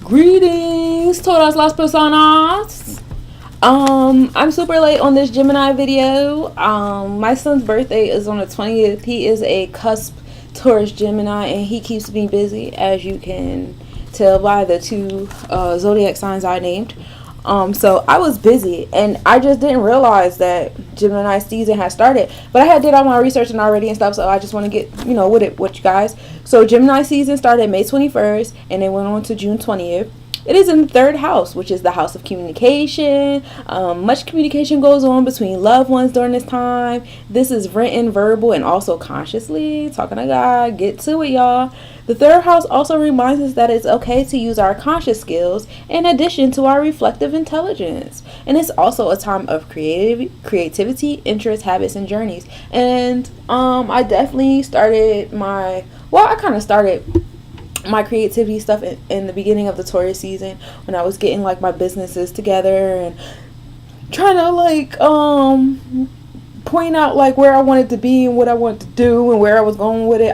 Greetings, todas las personas. I'm super late on this Gemini video. My son's birthday is on the 20th. He is a cusp Taurus Gemini, and he keeps me busy, as you can tell by the two zodiac signs I named. So I was busy, and I just didn't realize that Gemini season had started. But I had did all my research and already and stuff, so I just want to get with you guys. So Gemini season started May 21st, and it went on to June 20th. It is in the third house, which is the house of communication. Much communication goes on between loved ones during this time. This is written, verbal, and also consciously. Talking to God. Get to it, y'all. The third house also reminds us that it's okay to use our conscious skills in addition to our reflective intelligence. And it's also a time of creativity, interests, habits, and journeys. And I definitely started my creativity stuff in the beginning of the Taurus season, when I was getting like my businesses together and trying to point out like where I wanted to be and what I wanted to do and where I was going with it.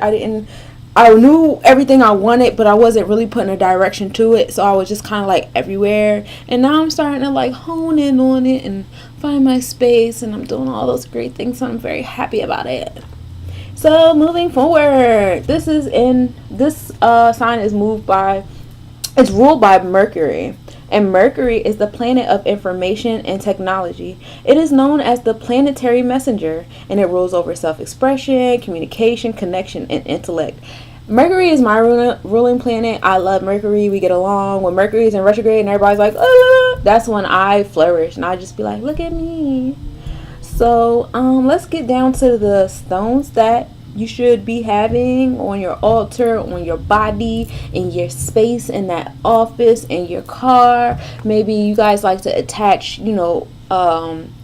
I knew everything I wanted, but I wasn't really putting a direction to it, so I was just kind of like everywhere. And now I'm starting to like hone in on it and find my space, and I'm doing all those great things, so I'm very happy about it. So moving forward, this sign is ruled by Mercury, and Mercury is the planet of information and technology. It is known as the planetary messenger, and it rules over self-expression, communication, connection, and intellect. Mercury is my ruling planet. I love Mercury. We get along. When Mercury is in retrograde and everybody's like, oh, that's when I flourish, and I just be like, look at me. So let's get down to the stones that you should be having on your altar, on your body, in your space, in that office, in your car. Maybe you guys like to attach,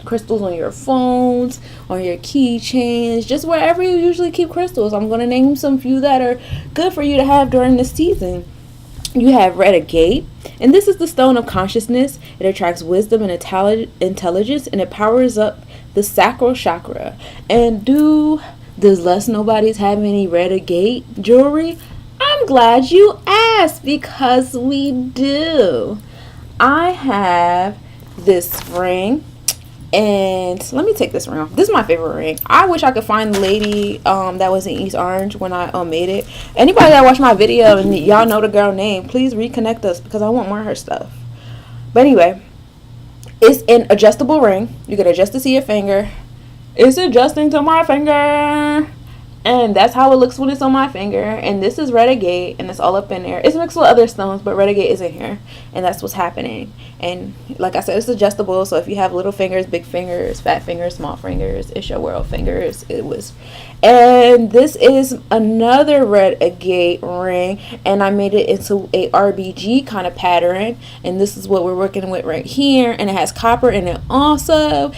crystals on your phones, on your keychains, just wherever you usually keep crystals. I'm going to name some few that are good for you to have during this season. You have red agate, and this is the stone of consciousness. It attracts wisdom and intelligence, and it powers up the sacral chakra. And does Les Nobodies have any red agate jewelry? I'm glad you asked, because we do. I have this ring, and let me take this ring off. This is my favorite ring. I wish I could find the lady that was in East Orange when I made it. Anybody that watched my video and y'all know the girl name, please reconnect us, because I want more of her stuff. But anyway, it's an adjustable ring. You can adjust to see your finger. It's adjusting to my finger, and that's how it looks when it's on my finger. And this is red agate, and it's all up in there. It's mixed with other stones, but red agate is in here, and that's what's happening. And like I said, it's adjustable, so if you have little fingers, big fingers, fat fingers, small fingers, it's your world fingers. And this is another red agate ring, and I made it into a RBG kind of pattern, and this is what we're working with right here. And it has copper in it also,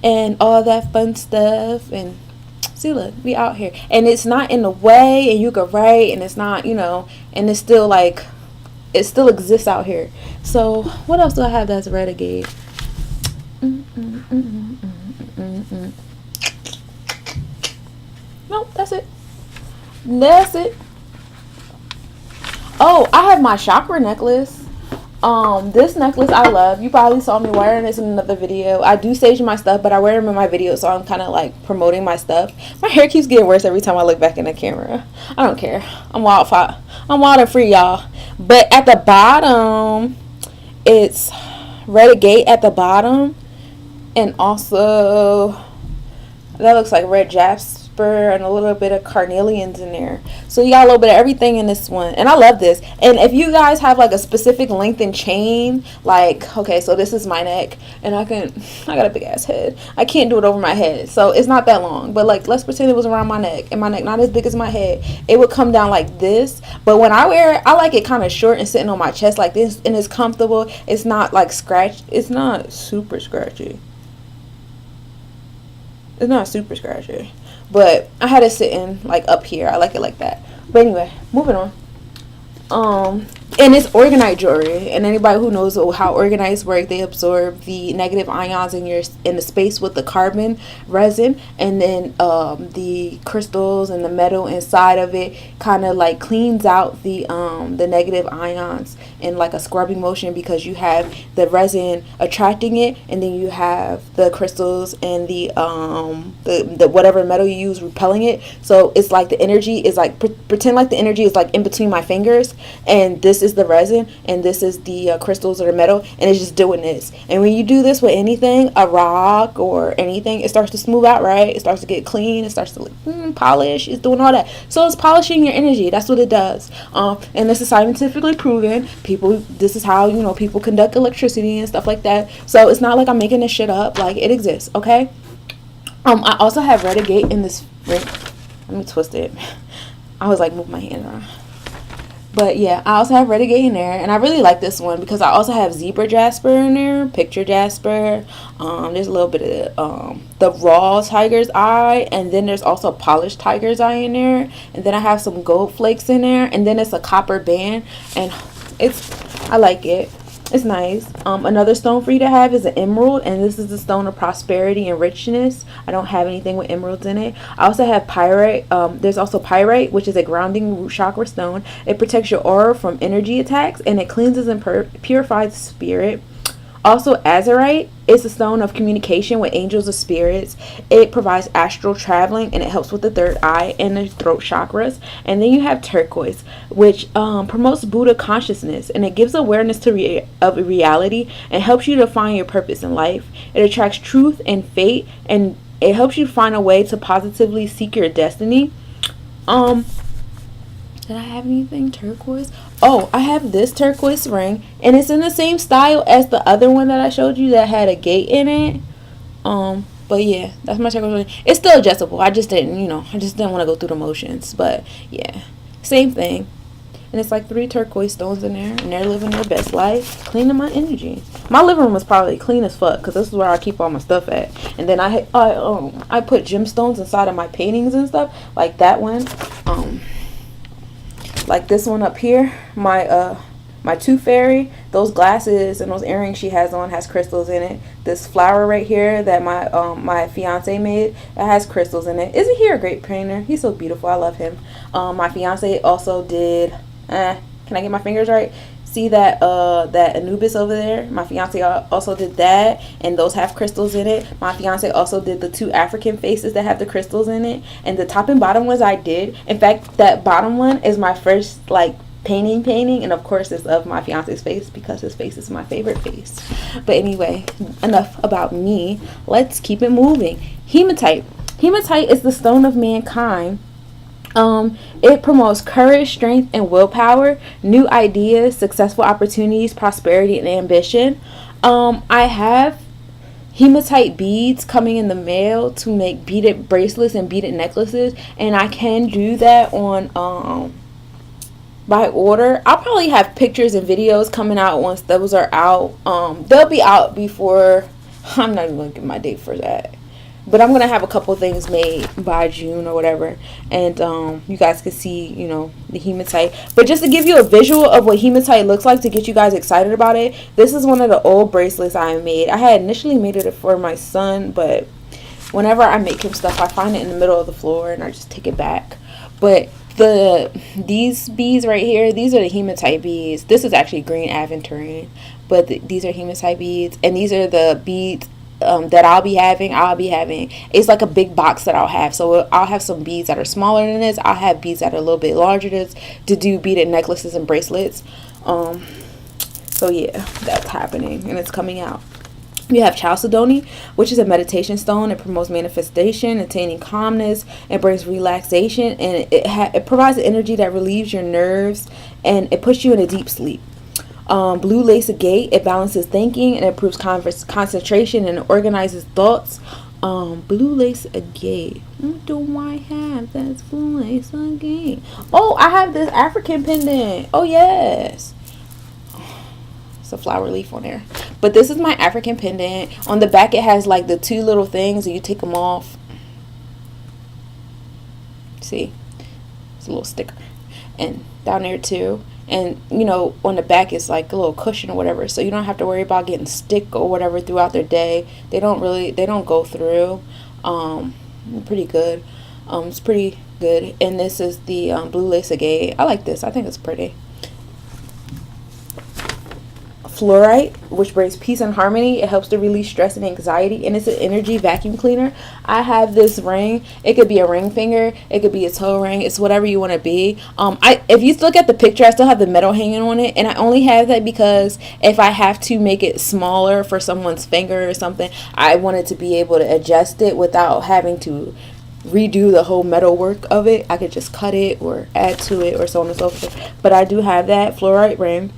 and all that fun stuff. And see, look, we out here, and it's not in the way, and you can write, and it's not, and it's still like, it still exists out here. So what else do I have that's red agate? Nope, that's it. Oh, I have my chakra necklace. This necklace I love. You probably saw me wearing this in another video. I do stage my stuff, but I wear them in my videos, so I'm kind of like promoting my stuff. My hair keeps getting worse every time I look back in the camera. I don't care. I'm wild and free, y'all. But at the bottom, it's red agate at the bottom, and also that looks like red jasper and a little bit of carnelians in there. So you got a little bit of everything in this one, and I love this. And if you guys have like a specific length and chain, like, okay, so this is my neck, and I got a big ass head. I can't do it over my head, so it's not that long, but like, let's pretend it was around my neck, and my neck not as big as my head. It would come down like this, but when I wear it, I like it kind of short and sitting on my chest like this, and it's comfortable. It's not like it's not super scratchy. But I had it sitting like up here. I like it like that. But anyway, moving on. And it's organite jewelry, and anybody who knows how organites work, they absorb the negative ions in the space with the carbon resin, and then the crystals and the metal inside of it kind of like cleans out the negative ions in like a scrubbing motion, because you have the resin attracting it, and then you have the crystals and the whatever metal you use repelling it. So it's like the energy is like pretend like the energy is like in between my fingers, and this is the resin, and this is the crystals or the metal, and it's just doing this. And when you do this with anything, a rock or anything, it starts to smooth out, right? It starts to get clean. It starts to look polish. It's doing all that. So it's polishing your energy. That's what it does. And this is scientifically proven. This is how people conduct electricity and stuff like that. So it's not like I'm making this shit up. Like, it exists. Okay. I also have Renegade in this ring. Let me twist it. I was like, move my hand around. But yeah, I also have Renegade in there, and I really like this one because I also have Zebra Jasper in there, Picture Jasper. There's a little bit of the raw tiger's eye, and then there's also polished tiger's eye in there, and then I have some gold flakes in there, and then it's a copper band, and I like it. It's nice. Another stone for you to have is an emerald, and this is the stone of prosperity and richness. I don't have anything with emeralds in it. I also have pyrite. There's also pyrite, which is a grounding root chakra stone. It protects your aura from energy attacks, and it cleanses and purifies the spirit. Also, azurite is a stone of communication with angels or spirits. It provides astral traveling, and it helps with the third eye and the throat chakras. And then you have turquoise, which promotes Buddha consciousness, and it gives awareness to of reality and helps you to find your purpose in life. It attracts truth and fate, and it helps you find a way to positively seek your destiny. Did I have anything turquoise? Oh, I have this turquoise ring, and it's in the same style as the other one that I showed you that had a gate in it. But yeah, that's my turquoise ring. It's still adjustable. I just didn't want to go through the motions. But yeah, same thing. And it's like 3 turquoise stones in there, and they're living their best life, cleaning my energy. My living room is probably clean as fuck, because this is where I keep all my stuff at. And then I put gemstones inside of my paintings and stuff, like that one. Like this one up here, my tooth fairy, those glasses and those earrings she has on has crystals in it. This flower right here that my fiance made, it has crystals in it. Isn't he a great painter? He's so beautiful. I love him. My fiance also did. Can I get my fingers right? See that Anubis over there? My fiance also did that, and those have crystals in it. My fiance also did the 2 African faces that have the crystals in it, and the top and bottom ones I did. In fact, that bottom one is my first like painting, and of course it's of my fiance's face because his face is my favorite face. But anyway, enough about me. Let's keep it moving. Hematite is the stone of mankind. It promotes courage, strength, and willpower, new ideas, successful opportunities, prosperity, and ambition. I have hematite beads coming in the mail to make beaded bracelets and beaded necklaces, and I can do that on by order. I'll probably have pictures and videos coming out once those are out. They'll be out before. I'm not even gonna give my date for that. But I'm going to have a couple things made by June or whatever. And you guys can see, the hematite. But just to give you a visual of what hematite looks like to get you guys excited about it, this is one of the old bracelets I made. I had initially made it for my son, but whenever I make him stuff, I find it in the middle of the floor and I just take it back. But these beads right here, these are the hematite beads. This is actually green aventurine, but these are hematite beads. And these are the beads that I'll be having. It's like a big box that I'll have. So I'll have some beads that are smaller than this. I'll have beads that are a little bit larger to do beaded necklaces and bracelets. So yeah, that's happening and it's coming out. You have Chalcedony, which is a meditation stone. It promotes manifestation, attaining calmness, and brings relaxation, and it provides the energy that relieves your nerves, and it puts you in a deep sleep. Blue lace agate, it balances thinking and improves concentration and organizes thoughts. Blue lace agate. What do I have that's blue lace agate? Oh, I have this African pendant. Oh yes, it's a flower leaf on there. But this is my African pendant. On the back it has like the 2 little things and you take them off. See, it's a little sticker. And down there too, And on the back it's like a little cushion or whatever, so you don't have to worry about getting stick or whatever throughout their day. They don't go through. Pretty good. It's pretty good. And this is the blue lace agate. I like this. I think it's pretty. Fluorite, which brings peace and harmony. It helps to release stress and anxiety, and it's an energy vacuum cleaner. I have this ring. It could be a ring finger, it could be a toe ring. It's whatever you want to be. If you look at the picture, I still have the metal hanging on it, and I only have that because if I have to make it smaller for someone's finger or something, I wanted to be able to adjust it without having to redo the whole metal work of it. I could just cut it or add to it or so on and so forth. But I do have that fluorite ring.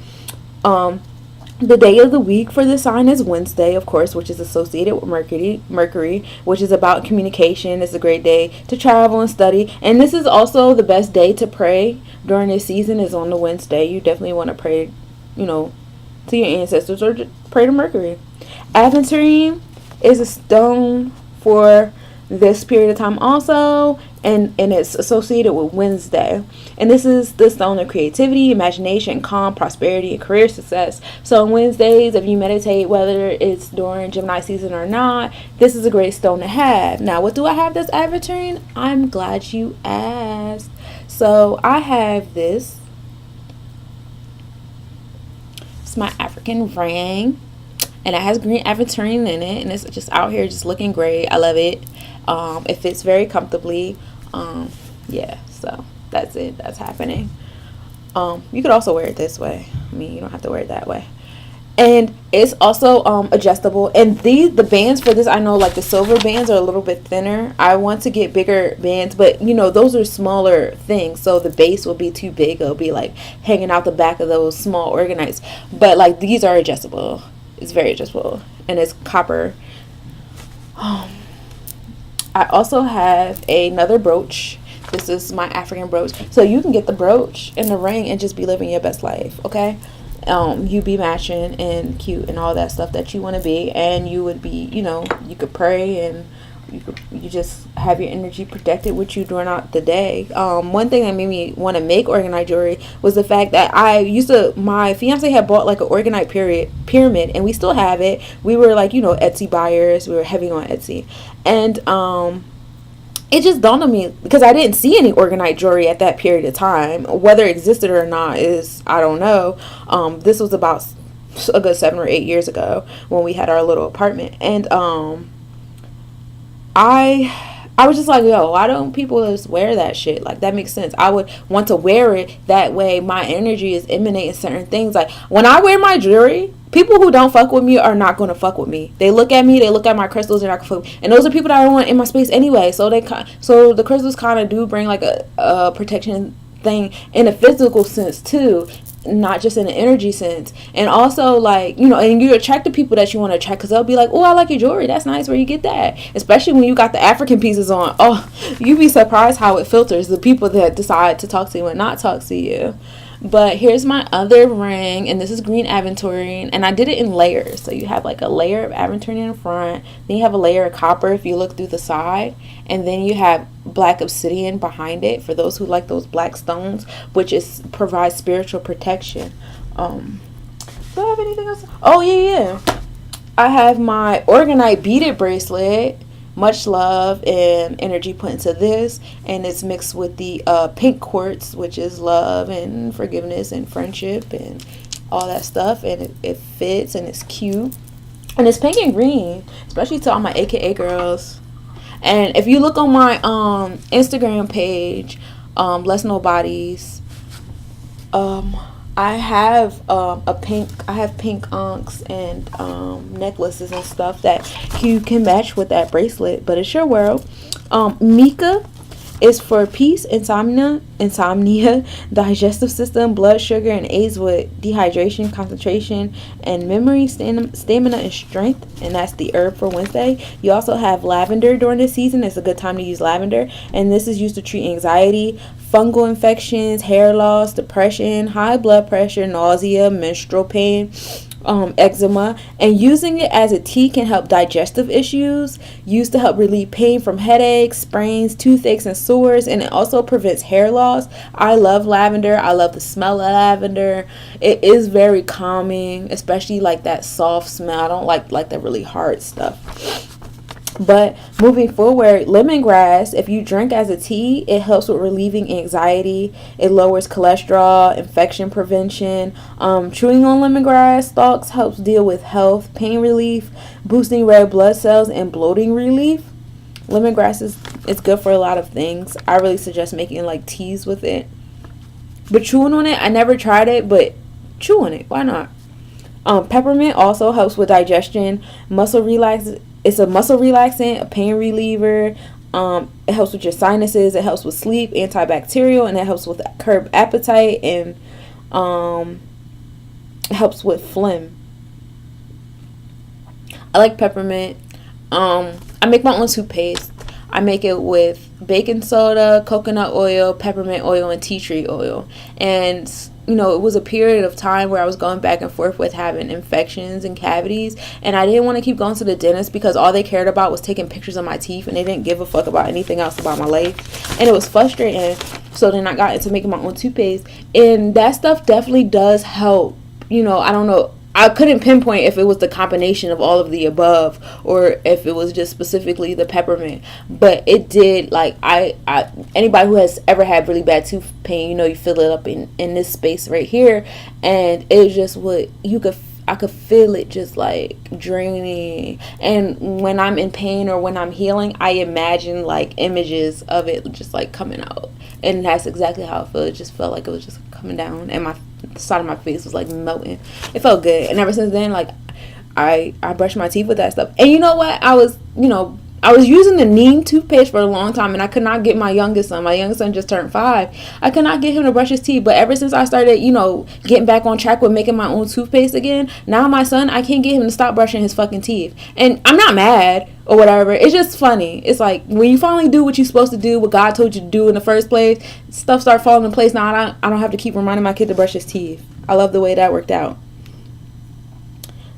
The day of the week for this sign is Wednesday, of course, which is associated with Mercury, which is about communication. It's a great day to travel and study. And this is also the best day to pray during this season is on the Wednesday. You definitely want to pray, to your ancestors or just pray to Mercury. Aventurine is a stone for this period of time also, and it's associated with Wednesday. And this is the stone of creativity, imagination, calm, prosperity, and career success. So on Wednesdays, if you meditate, whether it's during Gemini season or not, this is a great stone to have. Now, what do I have that's aventurine? I'm glad you asked. So I have this. It's my African ring, and it has green aventurine in it, and it's just out here just looking great. I love it. It fits very comfortably. Yeah, so that's it. That's happening. You could also wear it this way. I mean, you don't have to wear it that way. And it's also adjustable. And the bands for this, I know like the silver bands are a little bit thinner. I want to get bigger bands, but those are smaller things, so the base will be too big. It'll be like hanging out the back of those small organites. But like these are adjustable. It's very adjustable, and it's copper. I also have another brooch. This is my African brooch. So you can get the brooch and the ring and just be living your best life, okay? You be matching and cute and all that stuff that you want to be, and you would be, you could pray, and you just have your energy protected with you during the day. One thing that made me want to make organite jewelry was the fact that my fiance had bought like an organite pyramid, and we still have it. We were like, Etsy buyers. We were heavy on Etsy, and it just dawned on me, because I didn't see any organite jewelry at that period of time. Whether it existed or not I don't know. This was about a good 7 or 8 years ago when we had our little apartment, and I was just like, yo, why don't people just wear that shit? Like, that makes sense. I would want to wear it that way. My energy is emanating certain things. Like, when I wear my jewelry, people who don't fuck with me are not going to fuck with me. They look at me, they look at my crystals, and I can fuck with me. And those are people that I want in my space anyway. So the crystals kind of do bring like a protection thing in a physical sense too, not just in an energy sense. And also, like, and you attract the people that you want to attract, because they'll be like, oh, I like your jewelry, that's nice, where you get that? Especially when you got the African pieces on. Oh, you'd be surprised how it filters the people that decide to talk to you and not talk to you. But here's my other ring, and this is green aventurine, and I did it in layers. So you have like a layer of aventurine in front, then you have a layer of copper if you look through the side, and then you have black obsidian behind it for those who like those black stones, which provides spiritual protection. Do I have anything else? Oh yeah. I have my organite beaded bracelet. Much love and energy put into this, and it's mixed with the pink quartz, which is love and forgiveness and friendship and all that stuff, and it fits, and it's cute, and it's pink and green, especially to all my AKA girls. And if you look on my Instagram page, Let's Nobodies, I have pink ankhs and necklaces and stuff that you can match with that bracelet, but it's your world. Mika is for peace, insomnia, digestive system, blood sugar, and aids with dehydration, concentration, and memory, stamina, and strength. And that's the herb for Wednesday. You also have lavender during this season. It's a good time to use lavender, and this is used to treat anxiety, fungal infections, hair loss, depression, high blood pressure, nausea, menstrual pain. eczema, and using it as a tea can help digestive issues, used to help relieve pain from headaches, sprains, toothaches, and sores, and it also prevents hair loss. I love lavender. I love the smell of lavender. It is very calming, especially like that soft smell. I don't like the really hard stuff. But moving forward, lemongrass, if you drink as a tea, it helps with relieving anxiety. It lowers cholesterol, infection prevention. Chewing on lemongrass stalks helps deal with health, pain relief, boosting red blood cells, and bloating relief. Lemongrass is good for a lot of things. I really suggest making like teas with it. But chewing on it, I never tried it, but chew on it. Why not? Peppermint also helps with digestion, muscle relax. It's a muscle relaxant, a pain reliever. It helps with your sinuses. It helps with sleep, antibacterial, and it helps with curb appetite, and it helps with phlegm. I like peppermint. I make my own toothpaste. I make it with baking soda, coconut oil, peppermint oil, and tea tree oil. And it was a period of time where I was going back and forth with having infections and cavities, and I didn't want to keep going to the dentist because all they cared about was taking pictures of my teeth, and they didn't give a fuck about anything else about my life, and it was frustrating. So then I got into making my own toothpaste, and that stuff definitely does help. I don't know. I couldn't pinpoint if it was the combination of all of the above or if it was just specifically the peppermint, but it did. Like I anybody who has ever had really bad tooth pain, you fill it up in this space right here, and it just I could feel it just like draining. And when I'm in pain or when I'm healing, I imagine like images of it just like coming out, and that's exactly how it felt. It just felt like it was just coming down, and the side of my face was like melting. It felt good, and ever since then, like I brushed my teeth with that stuff. And you know what? I was using the neem toothpaste for a long time, and I could not get my youngest son just turned 5. I could not get him to brush his teeth. But ever since I started, getting back on track with making my own toothpaste again, now my son, I can't get him to stop brushing his fucking teeth. And I'm not mad or whatever. It's just funny. It's like when you finally do what you're supposed to do, what God told you to do in the first place, stuff start falling in place. Now I don't have to keep reminding my kid to brush his teeth. I love the way that worked out.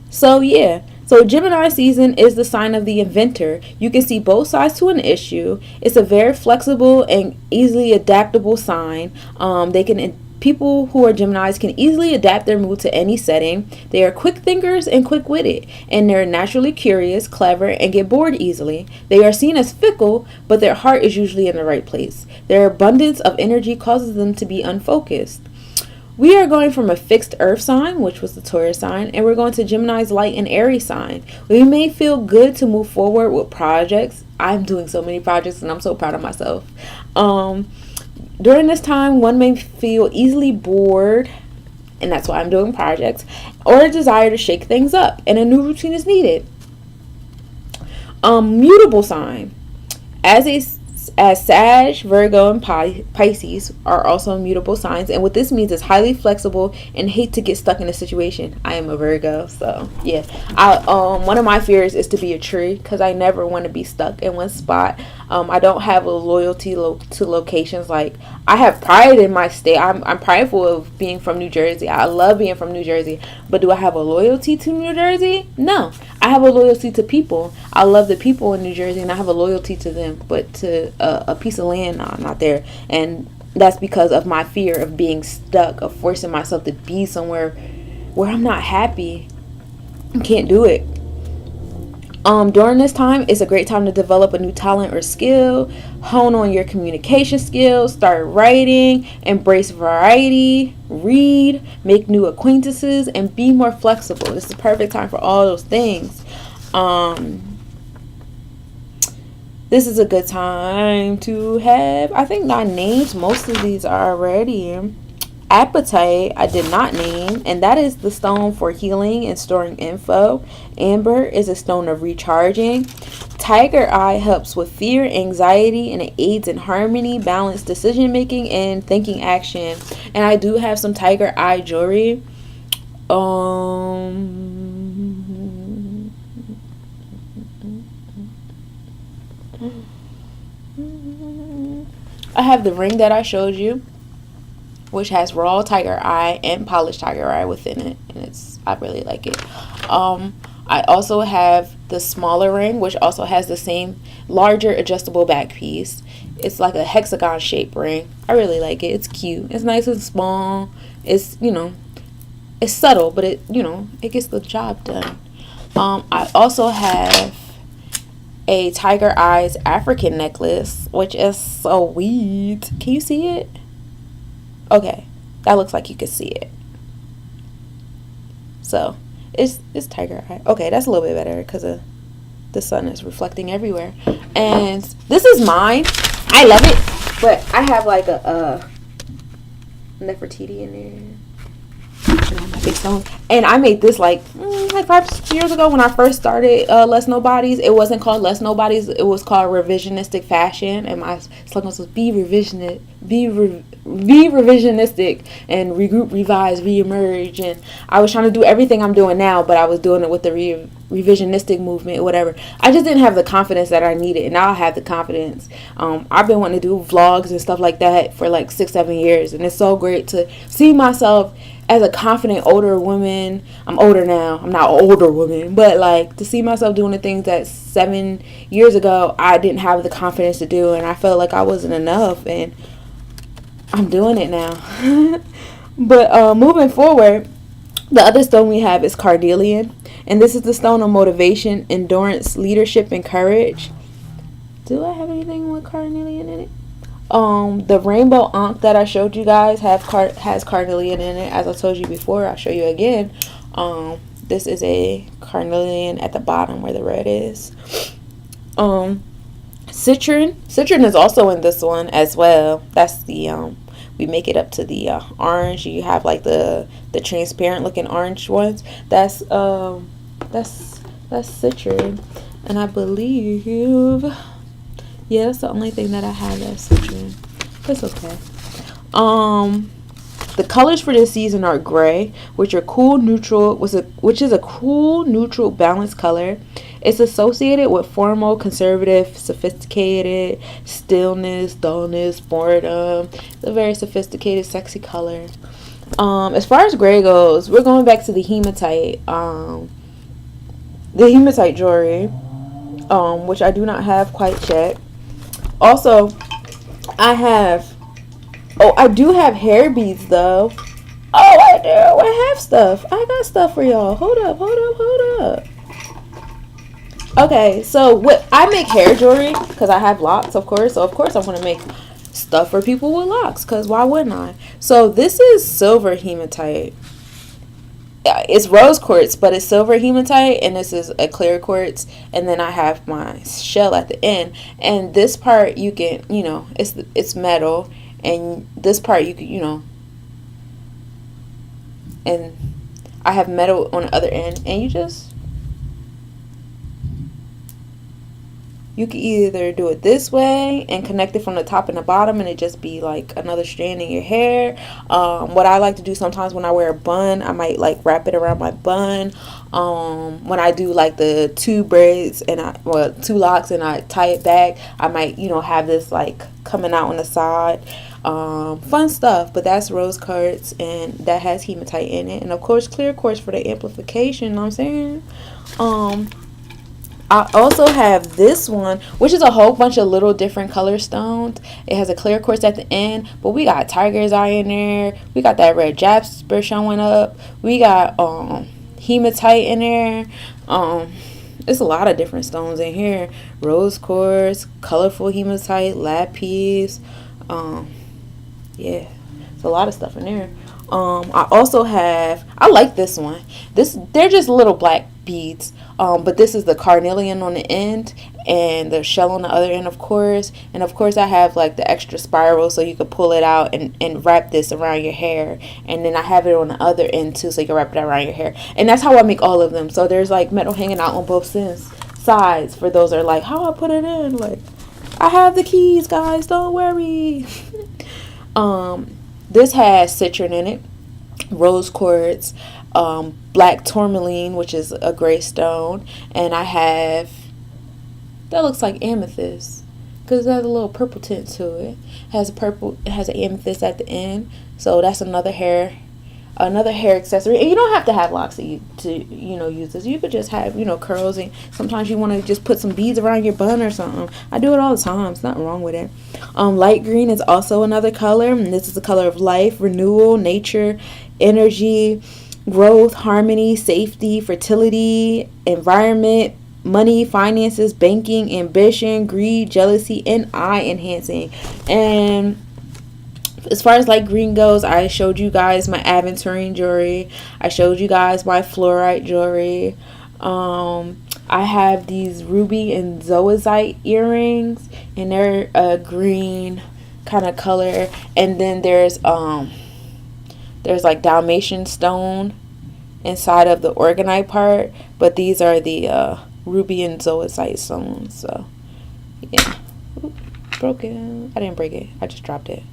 So yeah. So Gemini season is the sign of the inventor. You can see both sides to an issue. It's a very flexible and easily adaptable sign. People who are Geminis can easily adapt their mood to any setting. They are quick thinkers and quick-witted, and they're naturally curious, clever, and get bored easily. They are seen as fickle, but their heart is usually in the right place. Their abundance of energy causes them to be unfocused. We are going from a fixed earth sign, which was the Taurus sign, and we're going to Gemini's light and Aries sign. We may feel good to move forward with projects. I'm doing so many projects, and I'm so proud of myself. During this time, one may feel easily bored, and that's why I'm doing projects, or a desire to shake things up, and a new routine is needed. Mutable sign. As Sag, Virgo, and Pisces are also mutable signs, and what this means is highly flexible and hate to get stuck in a situation. I am a Virgo, so yeah. One of my fears is to be a tree, because I never want to be stuck in one spot. I don't have a loyalty to locations. Like, I have pride in my state. I'm prideful of being from New Jersey. I love being from New Jersey, but do I have a loyalty to New Jersey? No. I have a loyalty to people. I love the people in New Jersey, and I have a loyalty to them, but to a piece of land, no, I'm not there. And that's because of my fear of being stuck, of forcing myself to be somewhere where I'm not happy. I can't do it. During this time, it's a great time to develop a new talent or skill, hone on your communication skills, start writing, embrace variety, read, make new acquaintances, and be more flexible. This is the perfect time for all those things. This is a good time to have, I think I named most of these already. Apatite, I did not name, and that is the stone for healing and storing info. Amber is a stone of recharging. Tiger Eye helps with fear, anxiety, and it aids in harmony, balanced decision making, and thinking action. And I do have some Tiger Eye jewelry. I have the ring that I showed you. which has raw tiger eye and polished tiger eye within it, and I really like it. I also have the smaller ring, which also has the same larger adjustable back piece. It's like a hexagon shaped ring. I really like it. It's cute. It's nice and small. It's, it's subtle, but it gets the job done. I also have a tiger eyes African necklace, which is so sweet. Can you see it? Okay, that looks like you can see it. So it's tiger eye. Okay, that's a little bit better because the sun is reflecting everywhere. And this is mine. I love it, but I have like a Nefertiti in there. My big stone. And I made this like 5 years ago when I first started Less Nobodies. It wasn't called Less Nobodies. It was called Revisionistic Fashion, and my slogan was be revisionistic and regroup, revise, reemerge. And I was trying to do everything I'm doing now, but I was doing it with the revisionistic movement or whatever. I just didn't have the confidence that I needed, and now I have the confidence. I've been wanting to do vlogs and stuff like that for like 6-7 years, and it's so great to see myself as a confident older woman. I'm older now. I'm not an older woman, but like to see myself doing the things that 7 years ago I didn't have the confidence to do, and I felt like I wasn't enough, and I'm doing it now. But moving forward, the other stone we have is carnelian, and this is the stone of motivation, endurance, leadership, and courage. Do I have anything with carnelian in it? The rainbow ankh that I showed you guys has carnelian in it. As I told you before, I'll show you again. This is a carnelian at the bottom where the red is. Citron is also in this one as well. That's the we make it up to the orange. You have like the transparent looking orange ones. That's citron, and I believe, yeah, that's the only thing that I have that's citron. It's okay. The colors for this season are gray, which is a cool, neutral, balanced color. It's associated with formal, conservative, sophisticated, stillness, dullness, boredom. It's a very sophisticated, sexy color. As far as gray goes, we're going back to the hematite. The hematite jewelry, which I do not have quite yet. Also, I do have hair beads though. Oh, I do. I have stuff. I got stuff for y'all. Hold up. Okay, so I make hair jewelry because I have locks, of course. So of course I'm gonna make stuff for people with locks, because why wouldn't I? So this is silver hematite. It's rose quartz, but it's silver hematite, and this is a clear quartz, and then I have my shell at the end. And this part you can, it's metal, and this part you can, and I have metal on the other end, and you can either do it this way and connect it from the top and the bottom, and it just be like another strand in your hair. What I like to do sometimes when I wear a bun, I might like wrap it around my bun. When I do like the 2 braids and 2 locks and I tie it back, I might, have this like coming out on the side. Fun stuff. But that's rose quartz, and that has hematite in it, and of course clear quartz for the amplification. You know what I'm saying? I also have this one, which is a whole bunch of little different color stones. It has a clear quartz at the end, but we got tiger's eye in there. We got that red jasper showing up. We got hematite in there. There's a lot of different stones in here. Rose quartz, colorful hematite, lapis. Yeah, there's a lot of stuff in there. I also have, I like this one. They're just little black beads. But this is the carnelian on the end and the shell on the other end, of course. And of course I have like the extra spiral so you can pull it out and wrap this around your hair. And then I have it on the other end too, so you can wrap it around your hair. And that's how I make all of them. So there's like metal hanging out on both sides for those that are like, how I put it in? Like, I have the keys, guys, don't worry. This has citron in it, rose quartz, black tourmaline, which is a gray stone, and I have, that looks like amethyst because it has a little purple tint to it. It has an amethyst at the end. So that's another hair accessory. And you don't have to have locks to use this. You could just have, curls, and sometimes you want to just put some beads around your bun or something. I do it all the time. It's nothing wrong with it. Light green is also another color, and this is the color of life, renewal, nature, energy, growth, harmony, safety, fertility, environment, money, finances, banking, ambition, greed, jealousy, and eye enhancing. And as far as light green goes, I showed you guys my aventurine jewelry. I showed you guys my fluorite jewelry. I have these ruby and zoisite earrings, and they're a green kind of color. And then there's like Dalmatian stone inside of the organite part, but these are the ruby and zoisite stones. So yeah. Oop, broke it. I didn't break it. I just dropped it.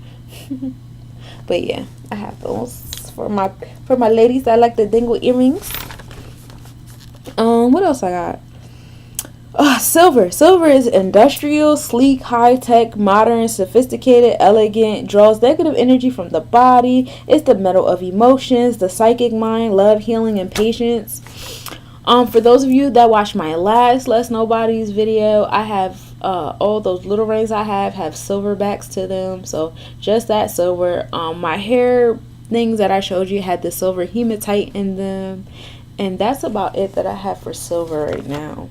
But yeah, I have those for my ladies that like the dingle earrings. What else I got? Silver. Silver is industrial, sleek, high-tech, modern, sophisticated, elegant, draws negative energy from the body. It's the metal of emotions, the psychic mind, love, healing, and patience. For those of you that watched my last Let's Nobodies video, I have all those little rings I have silver backs to them. So just that silver. My hair things that I showed you had the silver hematite in them. And that's about it that I have for silver right now.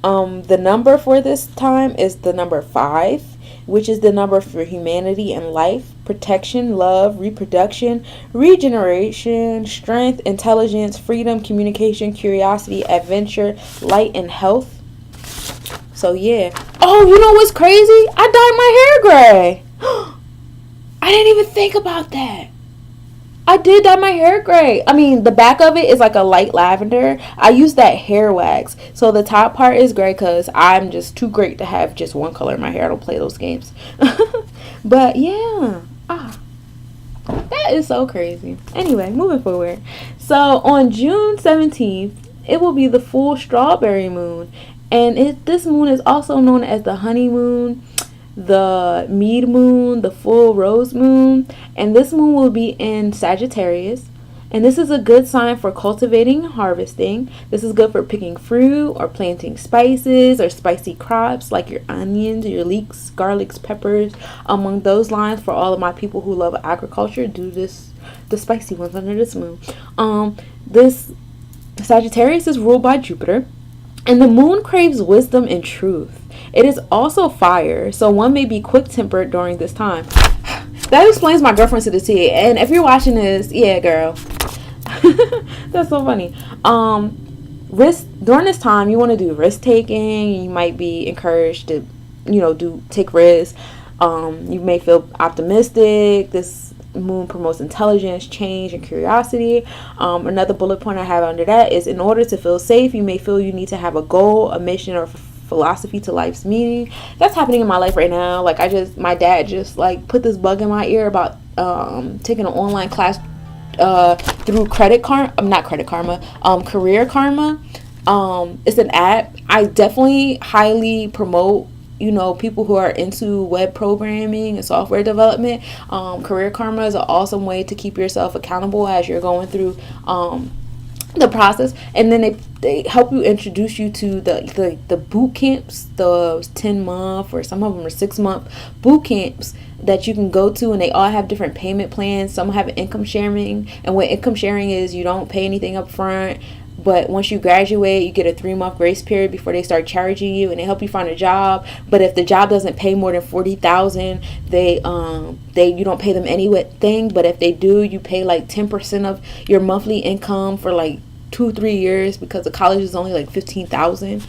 The number for this time is the number 5, which is the number for humanity and life, protection, love, reproduction, regeneration, strength, intelligence, freedom, communication, curiosity, adventure, light, and health. So yeah. Oh, you know what's crazy? I dyed my hair gray. I didn't even think about that. I did dye my hair gray. I mean, the back of it is like a light lavender. I use that hair wax. So the top part is gray because I'm just too great to have just one color in my hair. I don't play those games. But yeah. That is so crazy. Anyway, moving forward. So on June 17th, it will be the full strawberry moon. And this moon is also known as the honey moon, the mead moon, the full rose moon. And this moon will be in Sagittarius. And this is a good sign for cultivating and harvesting. This is good for picking fruit or planting spices or spicy crops like your onions, your leeks, garlics, peppers. Among those lines, for all of my people who love agriculture, do the spicy ones under this moon. This Sagittarius is ruled by Jupiter. And the moon craves wisdom and truth. It is also fire, so one may be quick-tempered during this time. That explains my girlfriend to the T. And if you're watching this, yeah, girl. That's so funny. During this time, you want to do risk-taking. You might be encouraged to, take risks. You may feel optimistic. This moon promotes intelligence, change, and curiosity. Another bullet point I have under that is, in order to feel safe, you may feel you need to have a goal, a mission, or philosophy to life's meaning. That's happening in my life right now. Like my dad just like put this bug in my ear about taking an online class through Career Karma. It's an app. I definitely highly promote people who are into web programming and software development. Career Karma is an awesome way to keep yourself accountable as you're going through the process. And then they help you introduce you to the boot camps, the 10-month or some of them are 6-month boot camps that you can go to, and they all have different payment plans. Some have income sharing, and what income sharing is, you don't pay anything up front. But once you graduate, you get a 3-month grace period before they start charging you, and they help you find a job. But if the job doesn't pay more than $40,000, you don't pay them anything. But if they do, you pay like 10% of your monthly income for like 2-3 years, because the college is only like $15,000.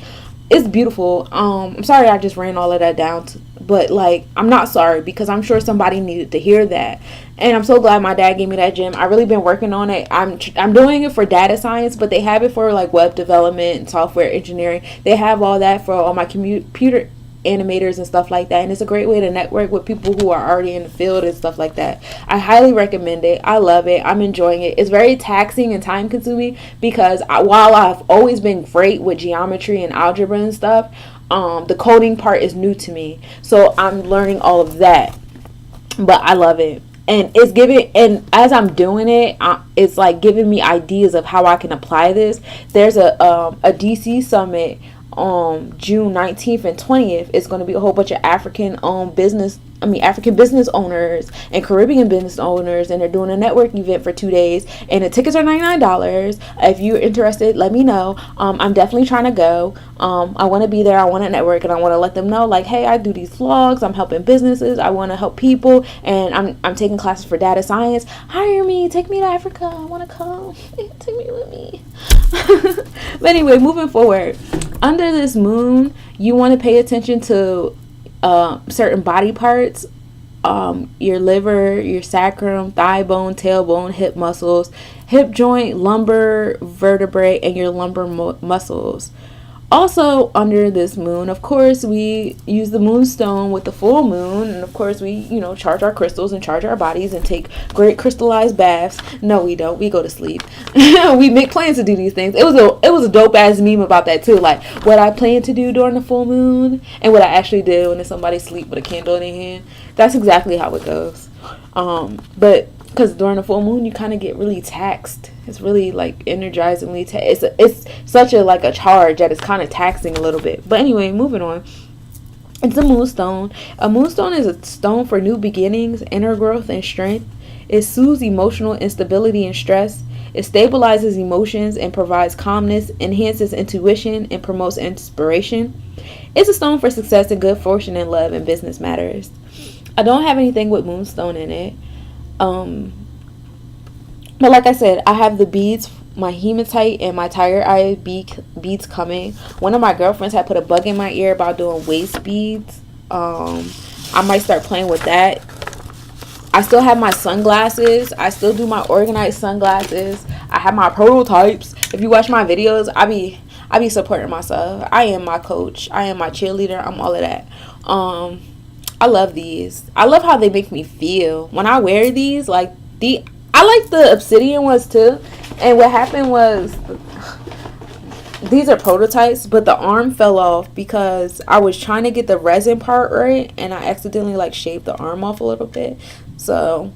It's beautiful. I'm sorry I just ran all of that down, but like, I'm not sorry, because I'm sure somebody needed to hear that. And I'm so glad my dad gave me that gem. I've really been working on it. I'm doing it for data science, but they have it for like web development and software engineering. They have all that for all my computer animators and stuff like that, and it's a great way to network with people who are already in the field and stuff like that. I highly recommend it. I love it. I'm enjoying it. It's very taxing and time consuming, because while I've always been great with geometry and algebra and stuff, the coding part is new to me, so I'm learning all of that. But I love it. and it's giving, and as I'm doing it, it's like giving me ideas of how I can apply this. There's a DC summit on June 19th and 20th. It's going to be a whole bunch of African business owners and Caribbean business owners, and they're doing a networking event for 2 days, and the tickets are $99. If you're interested, let me know. I'm definitely trying to go. I want to be there. I want to network, and I want to let them know, like, hey, I do these vlogs. I'm helping businesses. I want to help people, and I'm taking classes for data science. Hire me. Take me to Africa. I want to come. Take me with me. But anyway, moving forward, under this moon, you want to pay attention to certain body parts, your liver, your sacrum, thigh bone, tailbone, hip muscles, hip joint, lumbar vertebrae, and your lumbar muscles. Also, under this moon, of course, we use the moonstone with the full moon, and of course, we, charge our crystals and charge our bodies and take great crystallized baths. No, we don't. We go to sleep. We make plans to do these things. It was a dope ass meme about that too, like what I plan to do during the full moon and what I actually do when somebody sleep with a candle in their hand. That's exactly how it goes. But because during the full moon, you kind of get really taxed. It's really like energizingly it's such a charge that it's kind of taxing a little bit. But anyway, moving on. It's a moonstone. A moonstone is a stone for new beginnings, inner growth, and strength. It soothes emotional instability and stress. It stabilizes emotions and provides calmness, enhances intuition, and promotes inspiration. It's a stone for success and good fortune in love and business matters. I don't have anything with moonstone in it. But like I said, I have the beads, my hematite and my tiger eye beads coming. One of my girlfriends had put a bug in my ear about doing waist beads. I might start playing with that. I still have my sunglasses. I still do my organized sunglasses. I have my prototypes. If you watch my videos, I be supporting myself. I am my coach. I am my cheerleader. I'm all of that. I love these. I love how they make me feel when I wear these. I like the obsidian ones too. And what happened was, these are prototypes, but the arm fell off because I was trying to get the resin part right, and I accidentally shaved the arm off a little bit. So,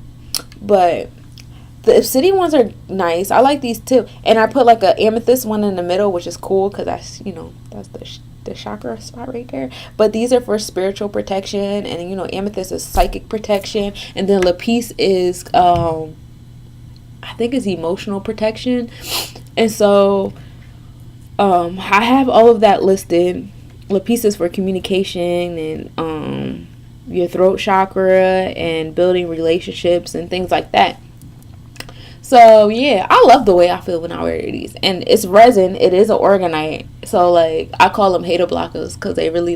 but the obsidian ones are nice. I like these too. And I put an amethyst one in the middle, which is cool because that's the chakra spot right there. But these are for spiritual protection, and amethyst is psychic protection, and then lapis is I think it's emotional protection. And so I have all of that listed. Lapis is for communication and your throat chakra and building relationships and things like that. So yeah, I love the way I feel when I wear these. And it's resin. It is an organite. So I call them hater blockers because they really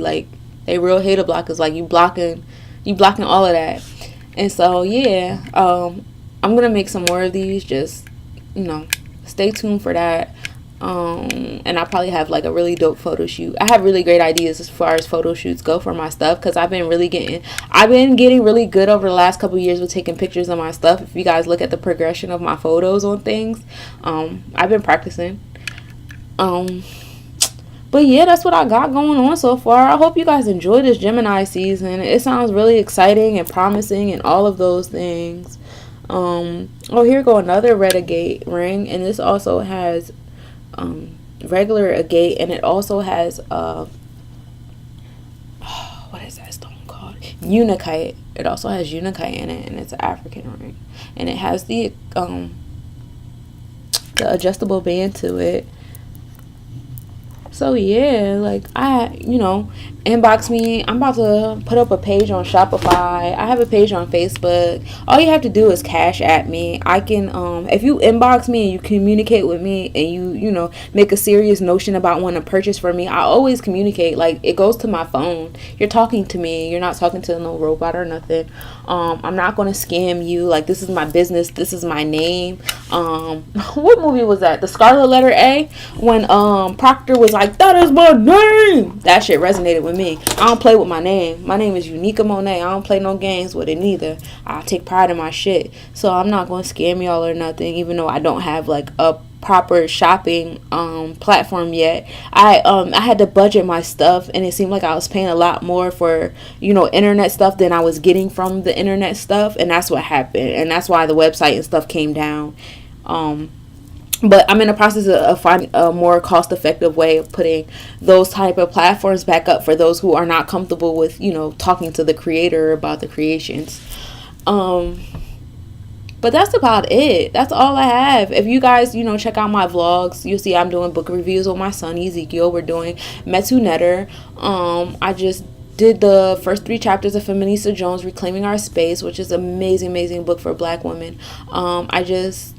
they real hater blockers. You blocking all of that. And so yeah, I'm gonna make some more of these. Just stay tuned for that. And I probably have a really dope photo shoot. I have really great ideas as far as photo shoots go for my stuff, because I've been getting really good over the last couple of years with taking pictures of my stuff. If you guys look at the progression of my photos on things, I've been practicing. But yeah, that's what I got going on so far. I hope you guys enjoy this Gemini season. It sounds really exciting and promising and all of those things. Here go another red agate ring, and this also has regular agate, and it also has what is that stone called? Unakite. It also has unakite in it, and it's an African ring, and it has the adjustable band to it. So yeah, inbox me. I'm about to put up a page on Shopify. I have a page on Facebook. All you have to do is cash at me. I can if you inbox me and you communicate with me and you make a serious notion about wanting to purchase from me, I always communicate. It goes to my phone. You're talking to me. You're not talking to no robot or nothing. I'm not going to scam you. This is my business. This is my name. What movie was that? The Scarlet Letter A, when Proctor was like, that is my name. That shit resonated with me. I don't play with my name. My name is Unica Monet. I don't play no games with it neither. I take pride in my shit. So I'm not going to scam y'all or nothing, even though I don't have a proper shopping platform yet. I had to budget my stuff, and it seemed like I was paying a lot more for, internet stuff than I was getting from the internet stuff, and that's what happened, and that's why the website and stuff came down. But I'm in the process of finding a more cost-effective way of putting those type of platforms back up for those who are not comfortable with, talking to the creator about the creations. But that's about it. That's all I have. If you guys, check out my vlogs, you'll see I'm doing book reviews with my son Ezekiel. We're doing Metu Netter. I just did the first 3 chapters of Feminista Jones, Reclaiming Our Space, which is an amazing book for Black women. I just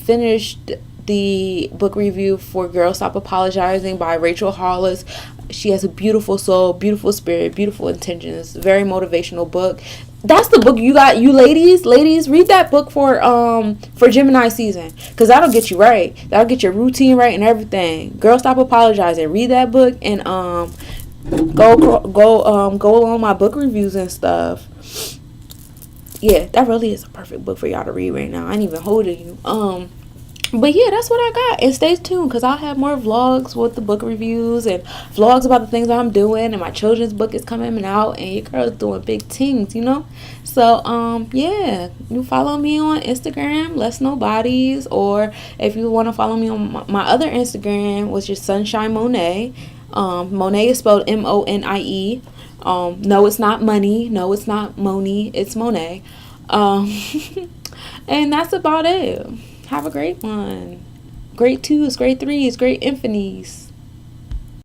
finished the book review for Girl Stop Apologizing by Rachel Hollis. She has a beautiful soul, beautiful spirit, beautiful intentions, very motivational book. That's the book you got, you ladies, read that book for Gemini season, because that'll get you right. That'll get your routine right and everything. Girl Stop Apologizing. Read that book and go along my book reviews and stuff. Yeah, that really is a perfect book for y'all to read right now. I ain't even holding you. But yeah, that's what I got. And stay tuned, because I'll have more vlogs with the book reviews and vlogs about the things I'm doing. And my children's book is coming out, and your girl's doing big things, So, yeah, you follow me on Instagram, Let's Nobodies. Or if you want to follow me on my other Instagram, which is Sunshine Monet. Monet is spelled Monie. No, it's not money. No, it's not Moni. It's Monet. And that's about it. Have a great one. Great 2s, great 3s, great infinies.